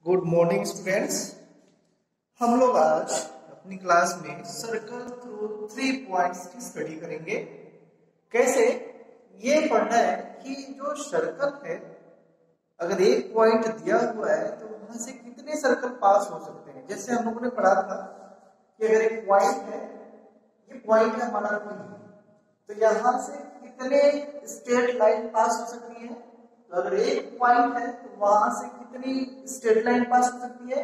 Good morning students. हम लोग आज अपनी क्लास में सर्कल थ्रू 3 पॉइंट्स की स्टडी करेंगे। कैसे ये पढ़ना है कि जो सर्कल है अगर एक पॉइंट दिया हुआ है तो वहां से कितने सर्कल पास हो सकते हैं। जैसे हम लोगों ने पढ़ा था कि अगर एक पॉइंट है, ये पॉइंट है हमारा P, तो यहाँ से कितने स्ट्रेट लाइन पास हो सकती है। तो अगर एक पॉइंट है तो वहां से कितनी स्ट्रेट लाइन पास हो सकती है,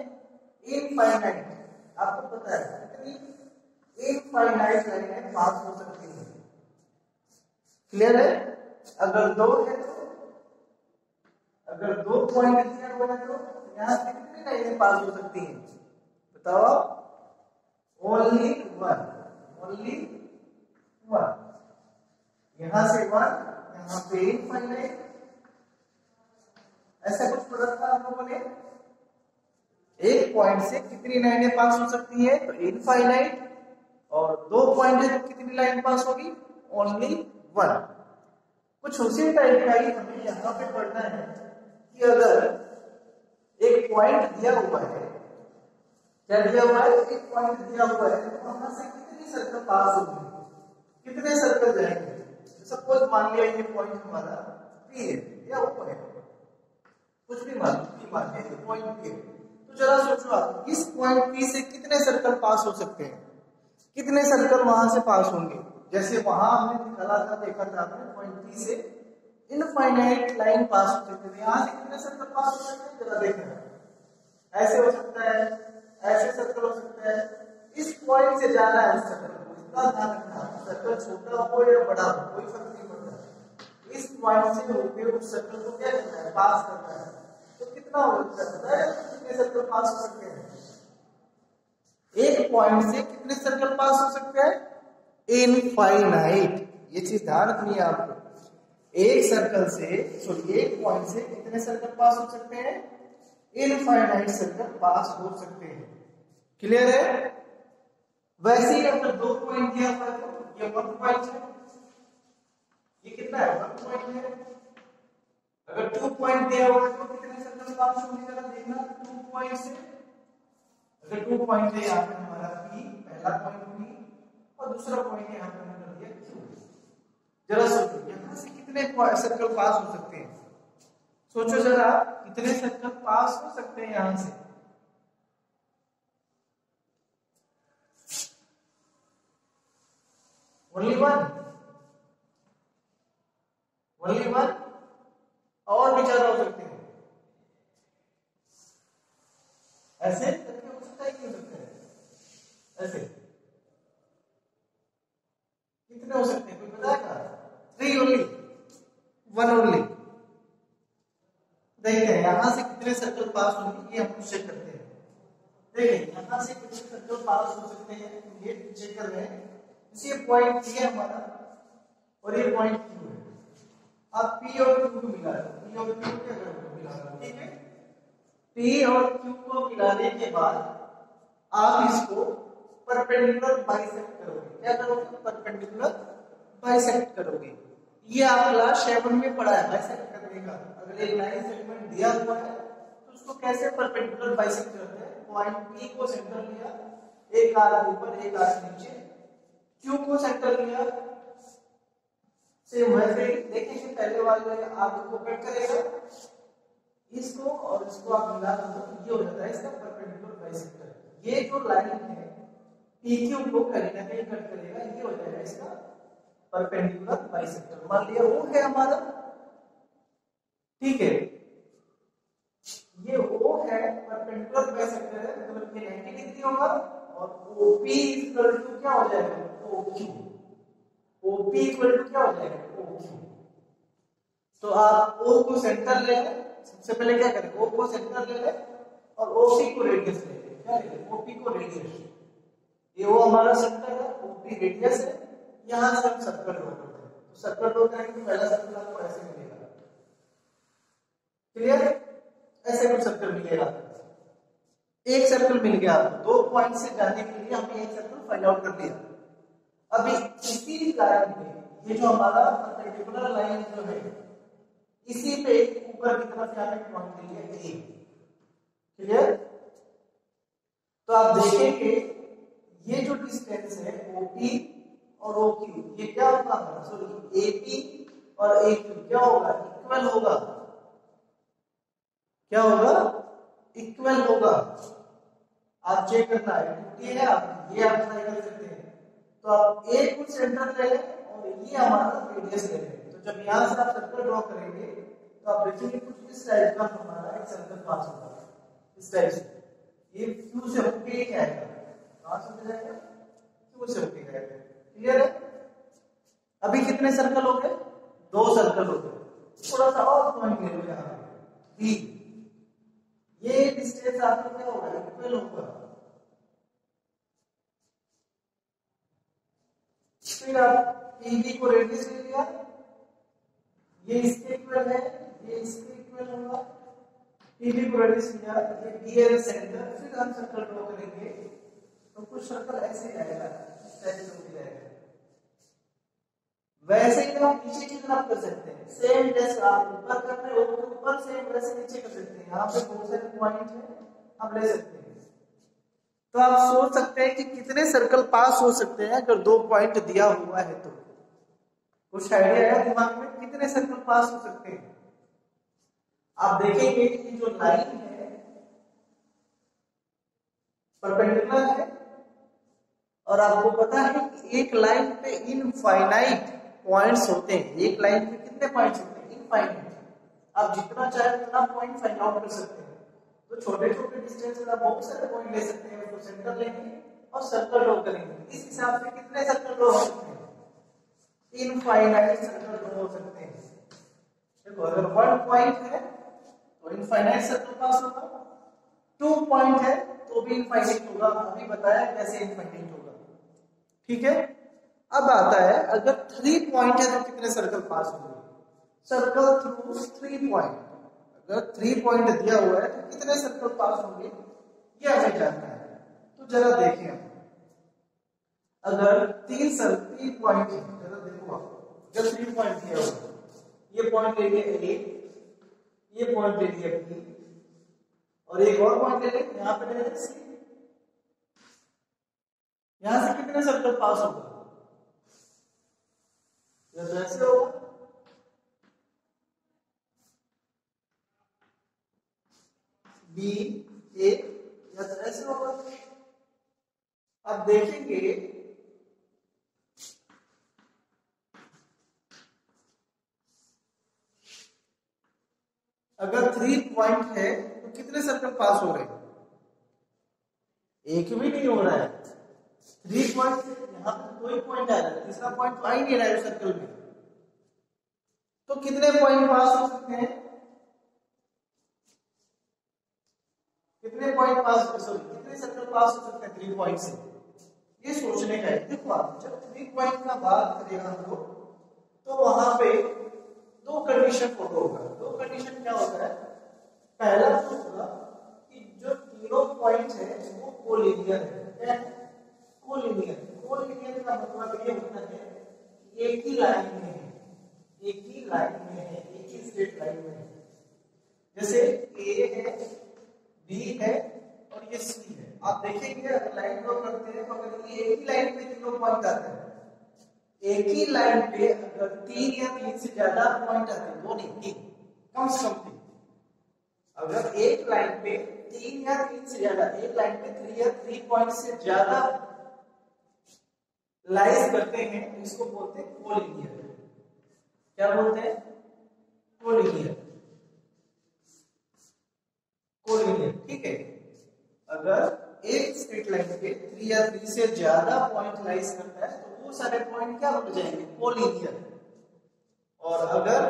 इनफाइनाइट। आपको पता है कितनी इनफाइनाइट लाइनें पास हो सकती है। क्लियर है? अगर दो है तो अगर दो पॉइंट दिया हुआ है तो यहाँ से कितनी लाइनें पास हो सकती हैं, बताओ। Only one. यहां से वन, यहां पे इनफाइनाइट। ऐसा कुछ पढ़ा था हम लोगों ने। एक पॉइंट से कितनी लाइनें पास हो सकती है, तो इनफाइनाइट। और दो पॉइंट है तो कितनी लाइन पास होगी, ओनली वन। कुछ उसी टाइप का ही हमें यहाँ पे पढ़ना है कि अगर एक पॉइंट दिया हुआ है, क्या दिया हुआ है, एक पॉइंट दिया हुआ है तो वहां से कितनी सर्कल पास होगी, कितने सर्कल जाएंगे। सपोज मान लिया ये पॉइंट हमारा P है या O है, कुछ भी मान लिया ये पॉइंट P है, तो जरा सोचो आप इस पॉइंट P से कितने सर्कल पास हो सकते हैं, कितने सर्कल वहां से पास होंगे। जैसे वहां हमने निकाला था, देखा था आपने, पॉइंट P से इनफाइनाइट लाइन पास हो सकती है। यहाँ से कितने सर्कल पास हो सकते हैं, जरा देखना। ऐसे हो सकता है, ऐसे सर्कल हो सकता है। इस पॉइंट से जाना है उस सर्कल को, इतना ध्यान रखना, सर्कल छोटा हो या बड़ा हो कोई फर्क नहीं पड़ता। इस पॉइंट से होकर उस सर्कल को क्या करना है, पास करना है। तो कितना हो सकता है, कितने सर्कल पास हो सकते हैं। एक पॉइंट से कितने सर्कल पास हो सकते हैं, इनफाइनाइट। ये चीज ध्यान रखनी है आपको। एक सर्कल से एक पॉइंट से कितने सर्कल पास हो सकते हैं, इनफाइनाइट सर्कल पास हो सकते हैं। क्लियर है? वैसे ही अगर दो पॉइंट दिया हुआ है तो ये वन पॉइंट है, ये कितना है, वन पॉइंट है। अगर 2 पॉइंट दिया हुआ है तो कितने सर्कल पास होंगे, जरा देखना। 2 पॉइंट से अगर 2 पॉइंट है, यहाँ पे हमारा P, पहला पॉइंट P और दूसरा पॉइंट यहाँ पे हमने कर दिया Q। जरा सोचो यहाँ से कितने सर्कल पास हो सकते हैं, सोचो जरा कितने सर्कल पास हो सकते हैं यहां से। ओनली वन और भी ज्यादा हो सकते हैं। ऐसे करके हो सकता है कि हो सकता है ऐसे कितने हो सकते हैं, कोई बताएगा? 3 ओनली, 1 ओनली। देखते हैं यहां से कितने सर्कल पास होंगे, ये हम चेक करते हैं। देखिए यहां से कितने सर्कल पास हो सकते हैं, ये चेक कर रहे हैं। ये पॉइंट P है हमारा और ये पॉइंट Q है। अब P और Q को मिला दो, P और Q के अगर मिला दो, ठीक है। P और Q को मिलाने के बाद आप इसको परपेंडिकुलर बाइसेक्ट करोगे। क्या करोगे, परपेंडिकुलर बाइसेक्ट करोगे। ये आप क्लास 7 में पढ़ा है बाइसेक्ट करने का। अगर एक लाइन सेगमेंट दिया हुआ है तो उसको कैसे परपेंडिकुलर बाइसेक्ट करते हैं। पॉइंट P को सेंटर लिया, एक आर्क ऊपर एक आर्क नीचे, Q को सेंटर लिया, सेम वैसे ही देखेंगे पहले वाले आर्क को कट करेगा, इसको और इसको आप मिला दो, ये हो जाता है इसका परपेंडिकुलर बाइसेक्टर। ये जो लाइन है PQ को कहीं ना कहीं कट करेगा, ये हो जाएगा इसका परपेंडिकुलर बाइसेक्टर। मान लिया वो है हमारा, ठीक है, ये O है, परपेंडिकुलर बाइसेक्टर है, मतलब ये 90 डिग्री होगा। और OP इक्वल टू क्या हो जाएगा, OQ। OP इक्वल टू क्या हो जाएगा, OQ। तो आप O को सेंटर ले लें, सबसे पहले क्या करें, O को सेंटर ले लें और OP को रेडियस ले लें। क्या ले लें, OP को रेडियस। ये O हमारा सेंटर है, OP रेडियस है। यहां से हम सर्कल ड्रॉ करते हैं, तो सर्कल ड्रॉ करेंगे तो पहला सर्कल आपको ऐसे मिलेगा। क्लियर? ऐसे कुछ सर्कल मिलेगा। एक सर्कल मिल गया आपको, 2 पॉइंट से जाने के लिए हमने एक सर्कल फाइंड आउट कर लिया। अभी इसी लाइन पे ये जो हमारा परपेंडिकुलर लाइन जो है, इसी पे ऊपर की तरफ यहाँ पे पॉइंट ले लिया A। क्लियर? देखेंगे ये जो डिस्टेंस है OP और OQ ये क्या होगा, सॉरी AP और AQ क्या होगा, इक्वल होगा। क्या होगा, इक्वल होगा। आप चेक करना है, ये है आप ये आप ट्राई कर सकते हैं। तो आप A को सेंटर ले लें और ये हमारा रेडियस ले लें। तो जब यहाँ से आप सर्कल ड्रॉ करेंगे तो आप देखेंगे कुछ इस टाइप का हमारा एक सर्कल पास होगा, इस टाइप से। ये Q से होके क्या आएगा, कहां से जाएगा, Q से होके जाएगा। क्लियर है। अभी कितने सर्कल हो गए, 2 सर्कल हो गए। थोड़ा सा और पॉइंट ले लो यहाँ पे B, ये डिस्टेंस आपको क्या होगा, इक्वल होगा। फिर आप PB को रेडियस ले लिया, ये इसके इक्वल है, ये इसके इक्वल होगा। PB को रेडियस लिया, ये B है सेंटर। फिर हम सर्कल ड्रॉ करेंगे तो कुछ सर्कल ऐसे ही आएगा, इस टाइप से हो जाएगा। वैसे ही हम नीचे की तरफ कर सकते हैं, सेम जैसे आप ऊपर कर रहे हो ऊपर सेम वैसे नीचे कर सकते हैं। यहाँ पे बहुत सारे पॉइंट है, हम ले सकते हैं। तो आप सोच सकते हैं कि कितने सर्कल पास हो सकते हैं अगर 2 पॉइंट दिया हुआ है तो। कुछ आइडिया है दिमाग में कितने सर्कल पास हो सकते हैं। आप देखेंगे कि जो लाइन है परपेंडिकुलर है और आपको पता है कि एक लाइन पे इनफाइनाइट पॉइंट्स होते हैं। एक लाइन पे कितने पॉइंट्स होते हैं, इनफाइनाइट। आप जितना चाहे उतना पॉइंट फाइंड आउट कर सकते हैं। तो छोटे छोटे डिस्टेंस में आप बहुत सारे पॉइंट ले सकते हैं, उसको सेंटर लेंगे और सर्कल ड्रॉ करेंगे। इस हिसाब से कितने सर्कल ड्रॉ हो सकते हैं, इनफाइनाइट सर्कल ड्रॉ हो सकते हैं। देखो अगर 1 पॉइंट है तो इनफाइनाइट सर्कल पास होगा, 2 पॉइंट है तो भी इनफाइनाइट होगा। अभी बताया कैसे इनफाइनाइट होगा। ठीक है। अब आता है अगर 3 पॉइंट है तो कितने सर्कल पास होंगे, सर्कल थ्रू 3 पॉइंट। अगर 3 पॉइंट दिया हुआ है तो कितने सर्कल पास होंगे ये हमें जानना है। तो जरा देखें हम, अगर 3 पॉइंट है, जरा देखो आप, अगर 3 पॉइंट दिया हुआ है, ये पॉइंट ले लिया A, ये पॉइंट ले लिया B और एक और पॉइंट ले लिया यहाँ पे ले लिया C। यहां से कितने सर्कल पास होगा, ऐसे होगा। B A या तो ऐसे होगा। अब देखेंगे अगर 3 पॉइंट है तो कितने सर्कल पास हो रहे हैं, एक भी नहीं हो रहा है। 3 पॉइंट यहाँ पे कोई पॉइंट आ रहा है, तीसरा पॉइंट आ ही नहीं रहा है सर्कल में। तो कितने पॉइंट पास हो सकते हैं, कितने पॉइंट पास हो सकते हैं, कितने सर्कल पास हो सकते हैं 3 पॉइंट से, ये सोचने का है। देखो आप जब 3 पॉइंट का बात करेगा हम लोग तो वहां पे 2 कंडीशन फॉलो होगा। 2 कंडीशन क्या होता है, पहला तो होगा कि जो तीनों पॉइंट है वो कोलिनियर है। क्या है, कोलिनियर। कोलिनियर का मतलब ये होता है कि एक ही लाइन में है, एक ही लाइन में है, एक ही स्ट्रेट लाइन में है। जैसे A है, B है और ये C है। आप देखेंगे अगर लाइन ड्रॉ करते हैं तो अगर ये एक ही लाइन पे तीनों पॉइंट आते हैं, एक ही लाइन पे अगर 3 या 3 से ज्यादा पॉइंट आते हैं, 2 नहीं 3, कम से कम 3। अगर एक लाइन पे 3 या 3 से ज्यादा, एक लाइन पे 3 या 3 पॉइंट से ज्यादा लाइज करते हैं तो इसको बोलते हैं कोलिनियर। क्या बोलते हैं, कोलिनियर। कोलिनियर, ठीक है। अगर एक स्ट्रेट लाइन पे 3 या 3 से ज्यादा पॉइंट लाइज करता है तो वो सारे पॉइंट क्या हो जाएंगे, कोलिनियर। और अगर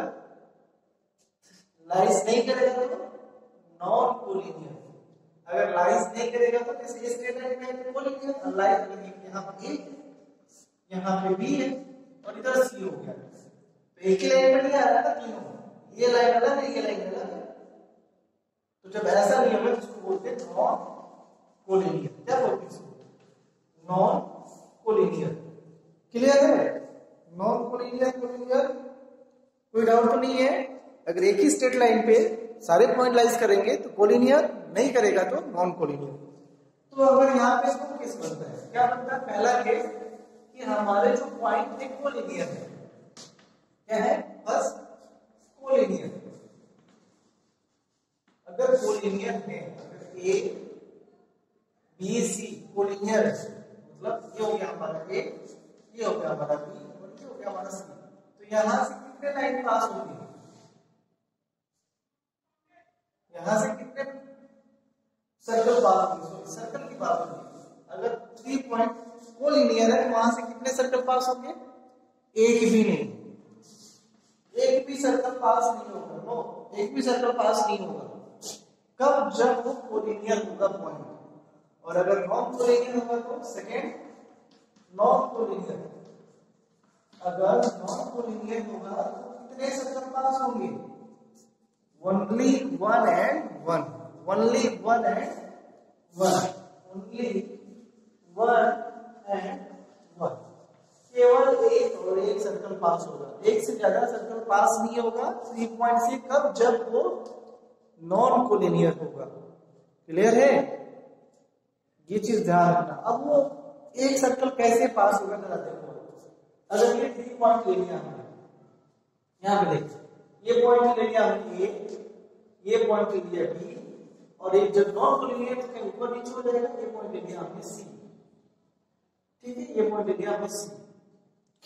लाइज नहीं करेगा तो नॉन कोलिनियर। अगर लाइज नहीं करेगा तो जैसे स्ट्रेट लाइन में कोलिनियर, लाइज यहाँ पे यहाँ पे B है और इधर C हो गया, तो एक ही लाइन में नहीं आ रहा था तीनों, ये लाइन अलग है, ये लाइन अलग है। तो जब ऐसा नियम है तो इसको बोलते हैं नॉन कोलिनियर। क्या बोलते हैं इसको, नॉन कोलिनियर। क्लियर है, नॉन कोलिनियर, कोलिनियर कोई डाउट तो नहीं है। अगर एक ही स्ट्रेट लाइन पे सारे पॉइंट लाइज करेंगे तो कोलिनियर, नहीं करेगा तो नॉन कोलिनियर। तो अगर यहाँ पे दो केस बनता है, क्या बनता है? पहला केस कि हमारे जो पॉइंट थे कोलिनियर है। क्या है? First collinear. अगर कोलिनियर है, अगर ए बी सी कोलिनियर है, मतलब ये हो गया हमारा ए, ये हो गया हमारा बी और ये हो गया हमारा सी, तो यहां से कितने लाइन पास होंगे? यहां से कितने सर्कल पास होंगे? सर्कल की बात होगी। अगर 3 पॉइंट कोलिनियर है, वहां से कितने सर्कल पास होंगे? एक भी नहीं, एक भी सर्कल पास नहीं होगा। नो, एक भी सर्कल पास नहीं होगा। कब? जब वो कोलिनियर होगा पॉइंट। और अगर नॉन कोलिनियर होगा तो सेकेंड नॉन कोलिनियर। अगर नॉन कोलिनियर होगा तो कितने सर्कल पास होंगे? Only one and one, only one and one, only one and one. केवल एक और एक सर्कल पास होगा, एक से ज्यादा सर्कल पास नहीं होगा 3 पॉइंट से। कब? जब वो नॉन कोलिनियर होगा। क्लियर है? ये चीज ध्यान रखना। अब वो एक सर्कल कैसे पास होगा जरा देखो। अगर ये 3 पॉइंट ले लिया हमने, यहां पे देखो, ये पॉइंट ले लिया हमने ए, ये पॉइंट ले लिया बी, और एक जब नॉन कोलिनियर तो क्या ऊपर नीचे हो जाएगा? ये पॉइंट ले लिया हमने सी। ठीक है, ये पॉइंट ले लिया हमने सी।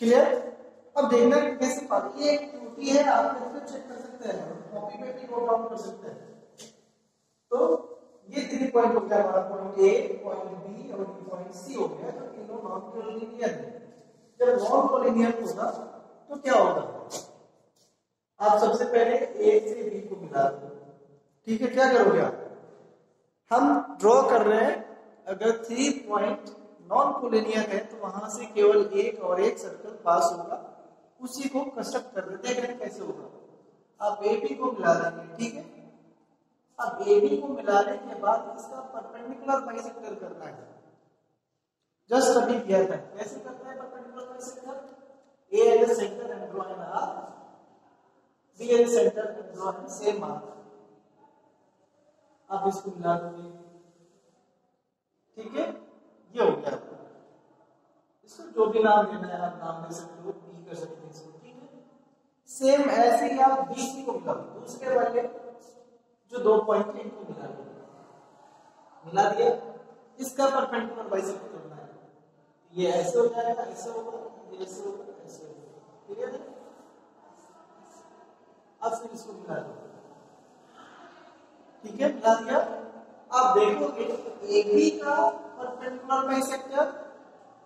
क्लियर? अब देखना कि कैसे पास। ये एक त्रुटि है, आप कैसे चेक कर सकते हैं, कॉपी पे भी नोट डाउन कर सकते हैं। तो ये 3 पॉइंट हो गया हमारा, पॉइंट ए, पॉइंट बी और पॉइंट सी हो गया। तो तीनों नॉन कोलिनियर है। जब नॉन कोलिनियर होगा तो क्या होगा? आप सबसे पहले ए से बी को मिला दो। ठीक है, क्या करोगे आप? हम ड्रॉ कर रहे हैं, अगर 3 पॉइंट नॉन कोलिनियर है तो वहां से केवल एक और एक सर्कल पास होगा, उसी को कंस्ट्रक्ट कर रहे हैं। देख रहे हैं कैसे होगा। आप ए बी को मिला देंगे। ठीक है, अब ए बी को मिलाने के बाद इसका परपेंडिकुलर बाइसेक्टर करना है। जस्ट अभी किया था। कैसे करते हैं perpendicular bisector? A as the centre and draw an arc, B as the centre and draw an same arc. आप इसको मिला दोगे। ठीक है, ये हो गया। इसको जो भी नाम देना है आप नाम दे सकते हो, बी कर सकते हैं इसको। ठीक है, सेम ऐसे ही आप बी सी को मिला दो। दूसरे वाले जो 2 पॉइंट है इनको मिला दो। मिला दिया, इसका परपेंडिकुलर बाइसेक्ट करना है। ये ऐसे हो जाएगा, ऐसे होगा, ये ऐसे होगा, ऐसे होगा। क्लियर है? अब फिर इसको मिला दो। ठीक है, मिला दिया। आप देखोगे ए बी का परपेंडिकुलर बाइसेक्टर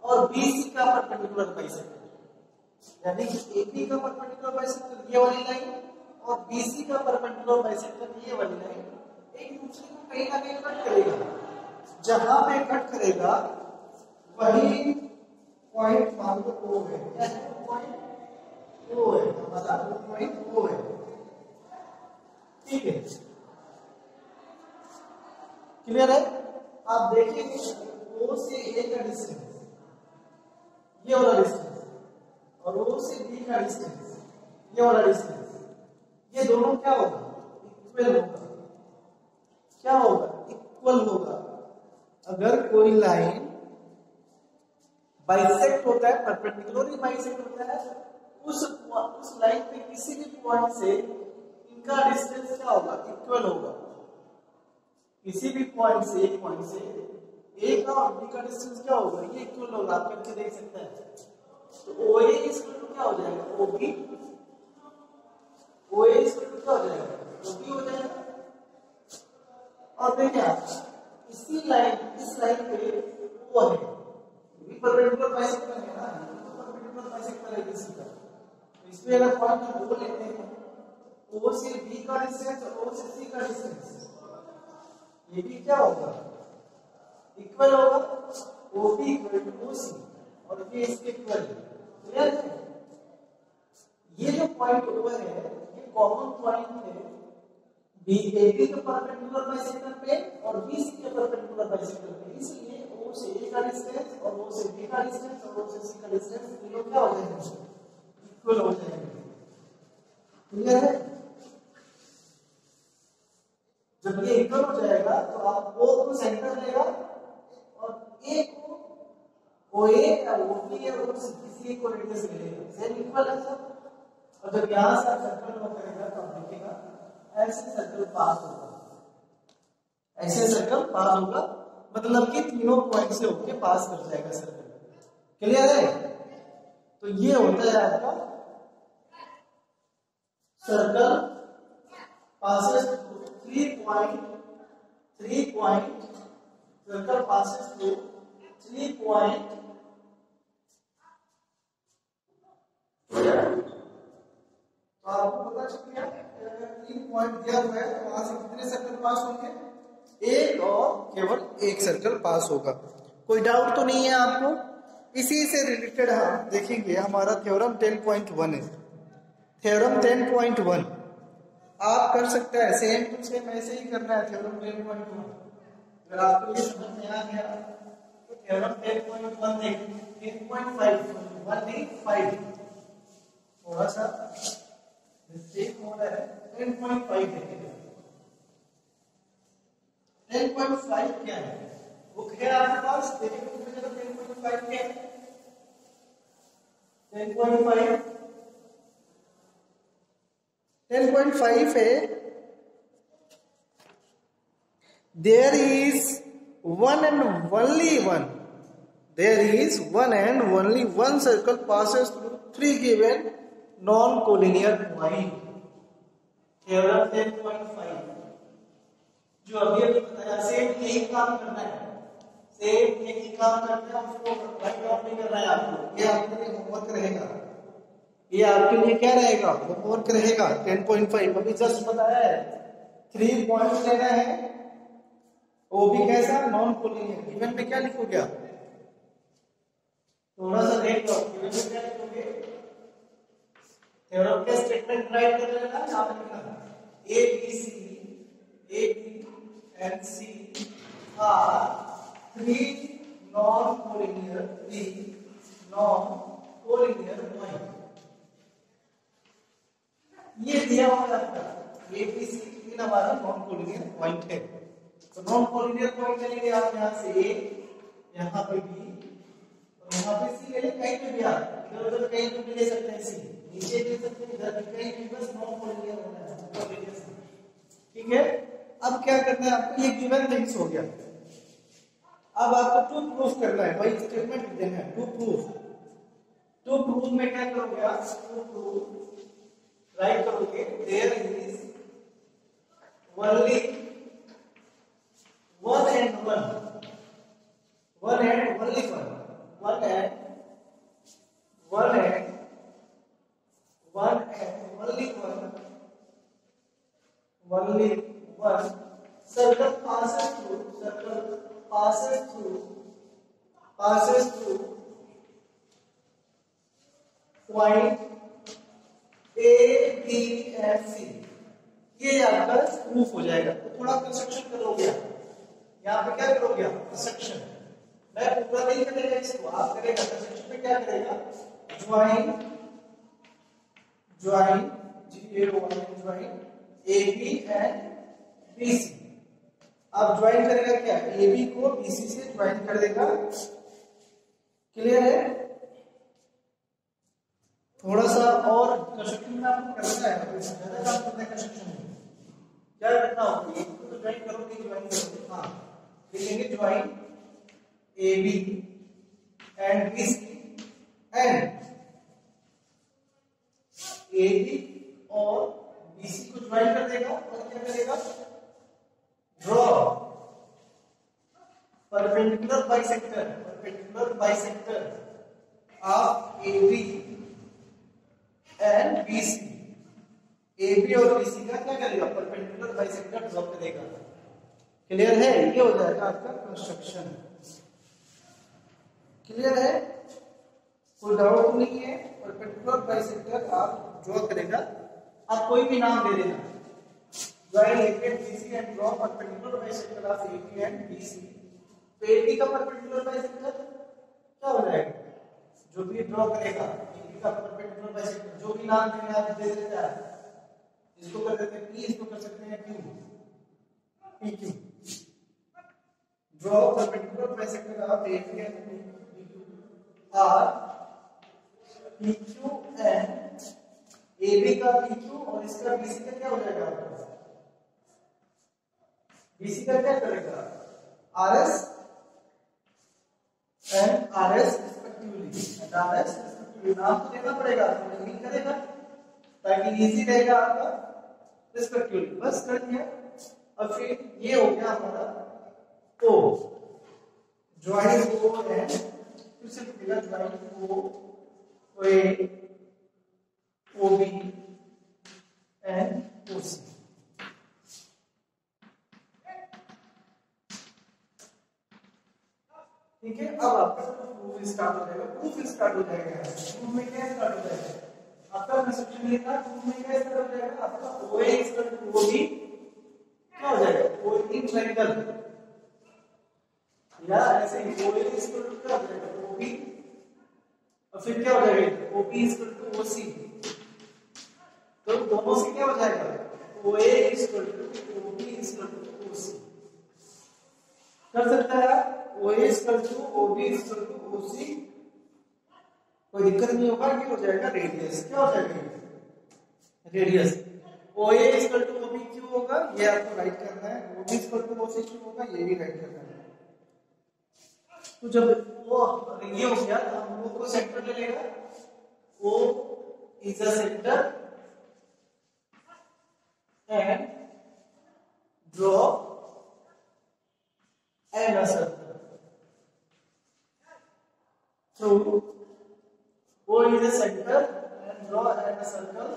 और बी सी का परपेंडिकुलर बाइसेक्टर, यानी कि ए बी का परपेंडिकुलर बाइसेक्टर ये वाली लाइन और बी सी का परपेंडिकुलर बाइसेक्टर ये वाली लाइन एक दूसरे को कहीं ना कहीं कट करेगा। जहां पे कट करेगा वही पॉइंट मान लो ओ है। क्या है? पॉइंट ओ है हमारा, पॉइंट ओ है। ठीक है, क्लियर है? आप देखेंगे ओ से ए का डिस्टेंस, ये वाला डिस्टेंस, और ओ से बी का डिस्टेंस, ये वाला डिस्टेंस, ये दोनों क्या होगा? इक्वल होगा। क्या होगा? इक्वल होगा। अगर कोई लाइन बाइसेक्ट होता है, परपेंडिकुलरली बाइसेक्ट होता है, उस लाइन पे किसी भी पॉइंट से इनका डिस्टेंस क्या होगा? इक्वल होगा। किसी भी पॉइंट से, एक पॉइंट से ए का और बी का डिस्टेंस क्या होगा? ये इक्वल होगा। आप करके देख सकते हैं। तो ओ ए इक्वल टू क्या हो जाएगा? O B. O A equal to क्या हो जाएगा? ओ बी हो जाएगा। और देखिए आप इसी लाइन, इस लाइन पे ओ है, ये परपेंडिकुलर बाइसेक्टर है ना, तो परपेंडिकुलर बाइसेक्टर है किसी का। तो इसमें अगर पॉइंट हम ओ लेते हैं, ओ से बी का डिस्टेंस और ओ से सी का डिस्टेंस, ये भी क्या होगा? इक्वल होगा। O B equal to O C, और ये इसके इक्वल है। क्लियर है? ये जो पॉइंट ओ है, ये कॉमन पॉइंट है बी ए बी के परपेंडिकुलर बाइसेक्टर पे और बी सी के परपेंडिकुलर बाइसेक्टर पे। इसलिए ओ से ए का डिस्टेंस और ओ से बी का डिस्टेंस और ओ से सी का डिस्टेंस तीनों क्या हो जाएंगे? इक्वल हो जाएंगे। क्लियर है? जब ये इक्वल हो जाएगा तो आप ओ को सेंटर लेगा और ए को OA या OB या OC किसी एक को रेडियस मिलेगा, सेम इक्वल है सब। और जब यहाँ से सर्कल ड्रॉ करेगा तो आप देखिएगा ऐसे सर्कल पास होगा, ऐसे सर्कल पास होगा, मतलब कि तीनों पॉइंट से होके पास कर जाएगा सर्कल। क्लियर है? तो ये होता है आपका circle passes through 3 point circle passes through 3 point तो आपको पता चल गया अगर 3 पॉइंट दिया हुआ है तो वहां से कितने सर्कल पास होंगे, एक और केवल एक सर्कल पास होगा। कोई डाउट तो नहीं है आपको? इसी से रिलेटेड हम देखेंगे, हमारा थ्योरम 10.1 है। थ्योरम 10.1 आप कर सकते हैं, सेम टू सेम ऐसे ही करना है थ्योरम 10.1। अगर आपको ये समझ में आ गया तो थ्योरम 10.1 देखें, 10.5 1 नहीं 5 थोड़ा सा मिस्टेक हो रहा है, 10.5 देखेंगे। 10.5 क्या है? बुक है आपके पास, देखिए बुक में 10.5 क्या है? 10.5 है, there is one and only one, there is one and only one circle passes through three given non-collinear point। Theorem 10.5 जो अभी अभी बताया, सेम यही काम करना है, सेम यही काम करना है, उसको राइट डाउन नहीं करना है आपको। ये आपके लिए होमवर्क रहेगा, ये आपके लिए क्या रहेगा, होमवर्क रहेगा। 10.5 अभी जस्ट बताया है, 3 पॉइंट्स लेना है, वो भी कैसा, नॉन कोलिनियर। गिवन में क्या लिखोगे आप, थोड़ा सा देख लो, गिवन में क्या लिखोगे, थ्योरम के स्टेटमेंट राइट कर लेना, यहाँ पे लिखना A B and C are three non-collinear point। ये दिया हुआ है आपका A B C तीन हमारा नॉन कोलिनियर पॉइंट है। तो नॉन कोलिनियर पॉइंट लेंगे आप यहाँ से A, यहाँ पे B और यहाँ पे C ले लें, कहीं पे भी आप इधर उधर कहीं पे भी ले सकते हैं, C नीचे ले सकते हैं, इधर कहीं भी, बस नॉन कोलिनियर होना है। ठीक है, अब क्या करना है आपको, ये गिवन थिंग्स हो गया। अब आपको टू प्रूफ करना है, भाई स्टेटमेंट देना है, टू प्रूफ में क्या करोगे आप, टू प्रूफ राइट करोगे, there is only one and only one circle passes through point A, B and C। ये आपका प्रूफ हो जाएगा। तो थोड़ा कंस्ट्रक्शन करोगे आप, यहाँ पे क्या करोगे आप, कंस्ट्रक्शन। मैं पूरा नहीं करेगा इसको, आप करेगा कंस्ट्रक्शन में क्या करेगा, ज्वाइन AB एंड BC। अब ज्वाइन करेगा क्या, AB को BC से ज्वाइन कर देगा। क्लियर है? थोड़ा सा और कंस्ट्रक्शन में आपको करना है, ज्यादा काम करना है कंस्ट्रक्शन में। क्या करना होगा, एक को तो ज्वाइन करोगे, हाँ लिखेंगे join AB and BC and AB और BC को ज्वाइन कर देगा और क्या करेगा, draw perpendicular bisector of AB and BC। AB और BC का क्या करेगा, परपेंडिकुलर बाइसेक्टर ड्रॉ करेगा। क्लियर है? ये हो जाएगा आपका कंस्ट्रक्शन। क्लियर है? कोई डाउट नहीं है? परपेंडिकुलर बाइसेक्टर आप ड्रॉ करेगा, आप कोई भी नाम दे देना, join AB and BC and draw perpendicular bisector of AB and BC। तो AB का परपेंडिकुलर बाइसेक्टर क्या हो जाएगा, जो भी ड्रॉ करेगा AB का परपेंडिकुलर बाइसेक्टर, जो भी नाम देना आप दे देते हैं, इसको कर देते हैं P, इसको कर सकते हैं Q, PQ। Draw perpendicular bisector of AB and or PQ and AB का PQ और इसका BC का क्या हो जाएगा? BC का क्या करेगा? RS and RS respectively, and RS respectively नाम तो देना पड़ेगा, तो लिंक करेगा ताकि इजी रहेगा आपका रिस्पेक्टिवली। बस कर दिया। अब फिर ये हो गया हमारा O, ज्वाइन O एंड फिर से लिखेगा join O, OA, OB and OC। ठीक है, अब आपका प्रूफ स्टार्ट हो जाएगा। प्रूफ स्टार्ट हो जाएगा। प्रूफ में क्या स्टार्ट हो जाएगा? आपका कंसेप्शन ये था। प्रूफ में क्या स्टार्ट हो जाएगा? आपका OA इक्वल टू OB क्या हो जाएगा? OA ट्रायंगल, या ऐसे ही OA इक्वल टू क्या हो जाएगा? OB, और फिर क्या हो जाएगा? OB equal to OC। तो दोनों से क्या हो जाएगा? OA equal to OB equal to OC कर सकता है। OA equal to OB equal to OC, कोई दिक्कत नहीं होगा। ये हो जाएगा रेडियस। क्या हो जाएगा? Radius. OA equal to OB क्यों होगा? ये आपको राइट करना है। OB इक्वल टू OC क्यों होगा? ये भी राइट करना है। तो जब वो ये हो गया तो हम लोग को सेंटर ले लेगा। O is a centre and draw N a circle through O is a center and draw a circle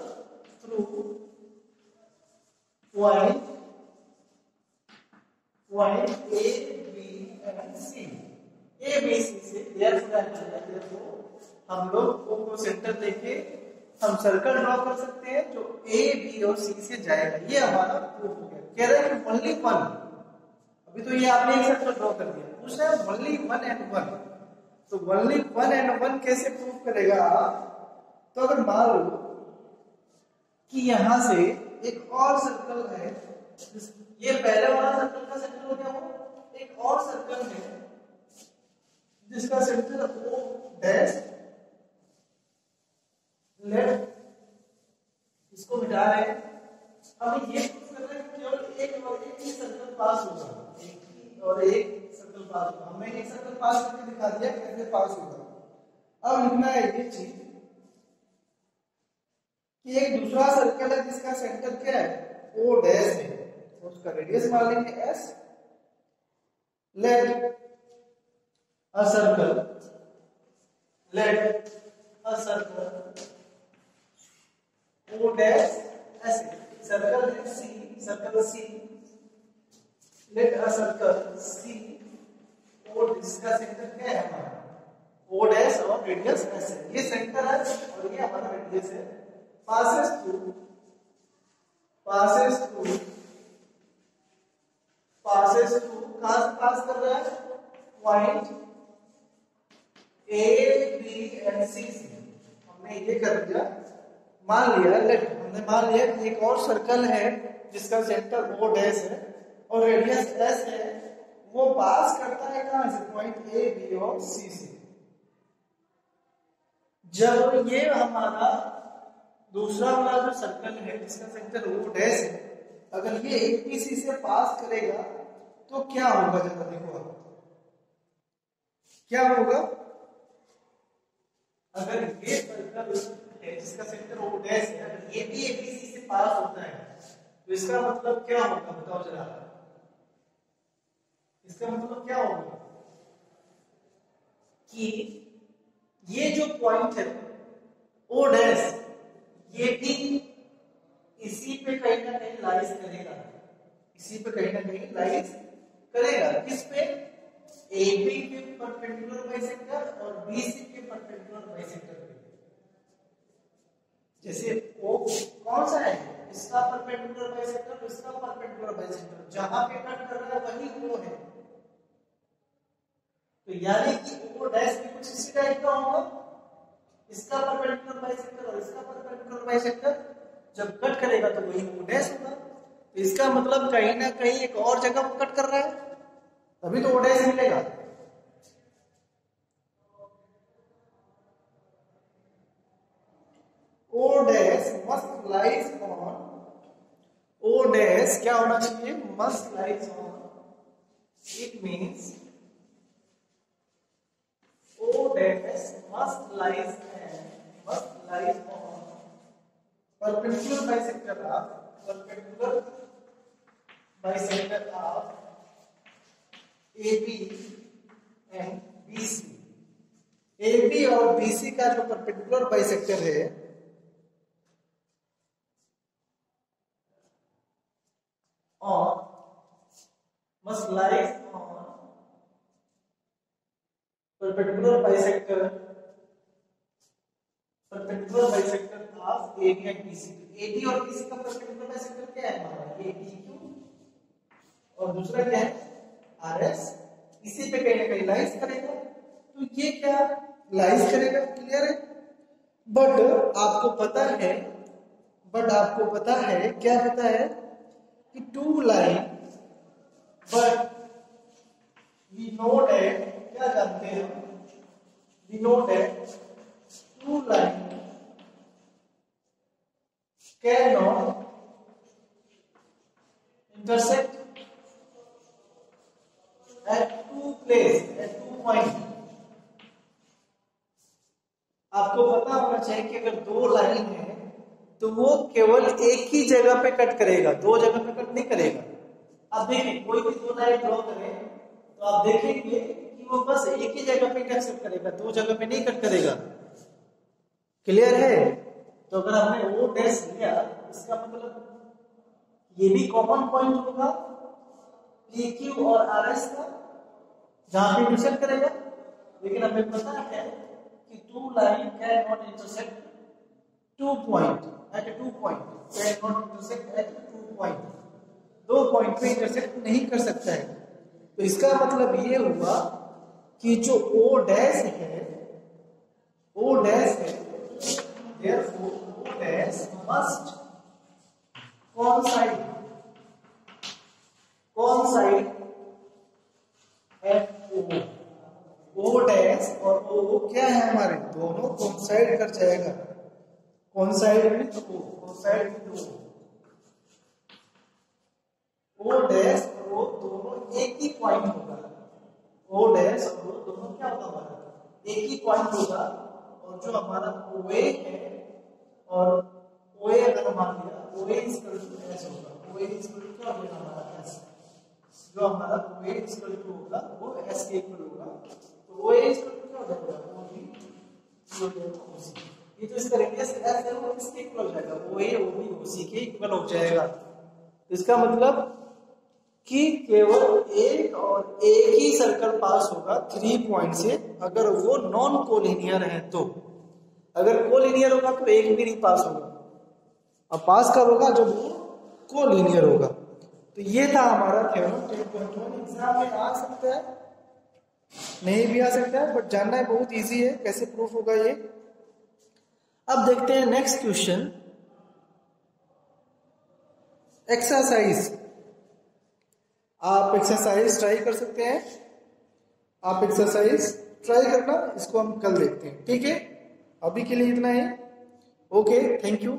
through point A, B and C। A, B, C से हम लोग O को सेंटर लेके हम सर्कल ड्रॉ कर सकते हैं जो A, B और C से जाएगा। ये हमारा प्रूफ हो गया। कह रहा है कि ओनली वन, अभी तो ये आपने एक सर्कल ड्रॉ कर दिया, पूछ रहा है ओनली वन एंड वन। तो ओनली वन एंड वन कैसे प्रूव करेगा आप? तो अगर मान लो कि यहां से एक और सर्कल है, ये पहले वाला सर्कल का सेंटर हो गया, वो एक और सर्कल है जिसका सेंटर O डैश, लेट इसको मिटा रहे हैं। हमें ये प्रूव करना है कि केवल एक ही सर्कल पास होगा, एक और एक सर्कल पास होगा। हमने एक सर्कल पास करके दिखा दिया कैसे पास होगा। अब लिखना है ये चीज कि एक दूसरा सर्कल है जिसका सेंटर क्या है? O डैश है, तो उसका रेडियस मान लेंगे S। Let a circle O dash ऐसे सर्कल है C, circle C, let a circle C O, जिसका सेंटर क्या है हमारा? O डैश और रेडियस S है। ये सेंटर है और ये हमारा रेडियस है। passes through कहां से पास कर रहा है? Point A, B and C से। हमने ये कर दिया, मान लिया, हमने मान लिया कि एक और सर्कल है जिसका सेंटर O डैश है और रेडियस S है। वो पास करता है कहां से? पॉइंट A, B और C से। जब ये हमारा दूसरा वाला जो सर्कल है जिसका सेंटर O डैश है, अगर ये ABC से पास करेगा तो क्या होगा? जरा देखो आप, क्या होगा? अगर ये सर्कल है जिसका सेंटर O डैश है, अगर ये भी ABC से पास होता है तो इसका मतलब क्या होगा? बताओ जरा, इसका मतलब क्या होगा? कि ये जो पॉइंट है O डैश, ये भी इसी पे कहीं ना कहीं लाइज करेगा, इसी पे कहीं ना कहीं लाइज करेगा। किस पे? AB के परपेंडिकुलर बाइसेक्टर और BC के परपेंडिकुलर बाइसेक्टर पे। जैसे O कौन सा है? इसका परपेंडिकुलर बाइसेक्टर, इसका परपेंडिकुलर बाइसेक्टर, जहां पे कट कर रहा है वही O है। तो यानी कि O डैश भी कुछ इसी टाइप का होगा, इसका परपेंडिकुलर बाइसेक्टर और इसका परपेंडिकुलर बाइसेक्टर जब कट करेगा तो वही O डैश होगा। तो इसका मतलब कहीं ना कहीं एक और जगह पर कट कर रहा है, तभी तो ओ डैश मिलेगा। O dash must lies on, O dash क्या होना चाहिए, must lies on, it means O dash must lies on perpendicular bisector of AB and BC। AB और BC का जो परपेंडिकुलर बाइसेक्टर है और must lies on perpendicular bisector of AD and BC। AD और BC का perpendicular bisector क्या है हमारा, ADQ, और दूसरा क्या है RS, इसी पे कहीं ना कहीं लाइज करेगा। तो ये क्या लाइज करेगा, क्लियर है। बट आपको पता है क्या पता है कि two line, but we know that, क्या जानते हैं, we know that two lines cannot intersect at two points। आपको पता होना चाहिए कि अगर दो लाइन है तो वो केवल एक ही जगह पे कट करेगा, दो जगह पे कट नहीं करेगा। आप देखिए कोई भी दो लाइन ड्रॉ करें तो आप देखेंगे कि वो बस एक ही जगह पे इंटरसेक्ट करेगा, दो जगह पे नहीं कट करेगा। क्लियर है। तो अगर हमने ओ डैश लिया, इसका मतलब ये भी कॉमन पॉइंट होगा PQ और RS का, जहां पे इंटरसेक्ट करेगा। लेकिन हमें पता है कि two line can not intersect two point at two point, can not intersect at two point, दो पॉइंट पे इंटरसेक्ट नहीं कर सकता है। तो इसका मतलब ये हुआ कि जो O डैश है, therefore O dash must coincide at O dash और O क्या है हमारे, दोनों कोइंसाइड कर जाएगा, कोइंसाइड विद O डैश और O दोनों एक ही पॉइंट होगा, O डैश और O दोनों क्या होगा हमारा, एक ही पॉइंट होगा। और जो हमारा OA है, और OA अगर मान लिया OA इक्वल टू S होगा, OA इक्वल टू क्या होगा हमारा S, जो हमारा OA इक्वल टू होगा वो S के इक्वल होगा। तो OA इक्वल टू क्या हो जाएगा, OC। ये जो इसका रेडियस S है वो किसके इक्वल हो जाएगा, OA OB OC के इक्वल हो जाएगा। इसका मतलब कि केवल एक और एक ही सर्कल पास होगा 3 पॉइंट से, अगर वो नॉन कोलिनियर है तो। अगर कोलिनियर होगा तो एक भी नहीं पास होगा, अब पास कब होगा, जब वो कोलिनियर होगा। तो ये था हमारा थ्योरम 10.1। एग्जाम में आ सकता है, नहीं भी आ सकता है, बट जानना है बहुत इजी है कैसे प्रूफ होगा ये। अब देखते हैं नेक्स्ट क्वेश्चन, एक्सरसाइज। आप एक्सरसाइज ट्राई कर सकते हैं, आप एक्सरसाइज ट्राई करना, इसको हम कल देखते हैं, ठीक है। अभी के लिए इतना ही, ओके, थैंक यू।